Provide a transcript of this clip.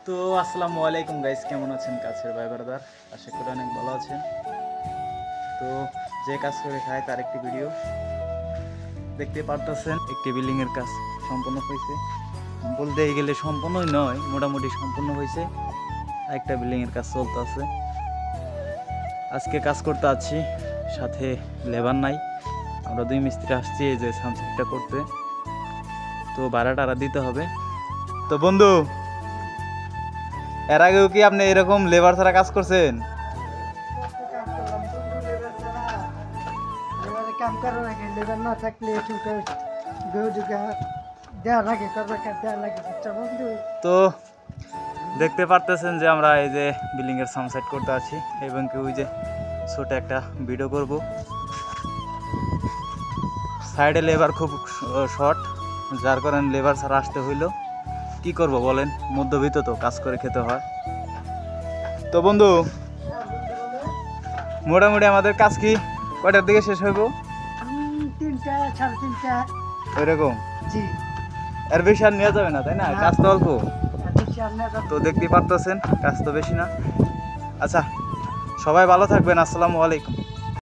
তো আসসালামু আলাইকুম গাইস, কেমন আছেন কাছের ভাই ব্রাদার? আশা করি অনেক ভালো আছেন। তো যে কাজ করে খায় তার একটি ভিডিও দেখতে পারতেছেন। একটি বিল্ডিং এর কাজ সম্পূর্ণ হয়েছে, বলতে গেলে সম্পূর্ণই নয়, মোটামুটি সম্পূর্ণ হয়েছে। একটা বিল্ডিং এর কাজ চলতে আছে। আজকে কাজ করতে আছি, সাথে লেবার নাই, আমরা দুই মিস্ত্রি আসছি এই যে সানসেটটা করতে। তো ভাড়া টাড়া দিতে হবে। তো বন্ধু, এর আগেও কি আপনি এরকম লেবার ছাড়া কাজ করছেন? তো দেখতে পারতেছেন যে আমরা এই যে বিল্ডিং এর সানসেট করতে আছি এবং কি ওই যে ছোট একটা ভিডিও করব। সাইডে লেবার খুব শর্ট, যার কারণে লেবার ছাড়া আসতে হইলো। কি করব বলেন, মধ্যবিত্ত তো, কাজ করে খেতে হয়। তো বন্ধু, মোটামুটি আমাদের কাজ কি কয়টার দিকে শেষ হইব? 3টা, 3:30। এরকম জি, এর বেশি আর নেওয়া যাবে না, তাই না? কাজ তো অল্প। বেশি আর না। তো দেখতেই পারতেছেন কাজ তো বেশি না। আচ্ছা, সবাই ভালো থাকবেন। আসসালামু আলাইকুম।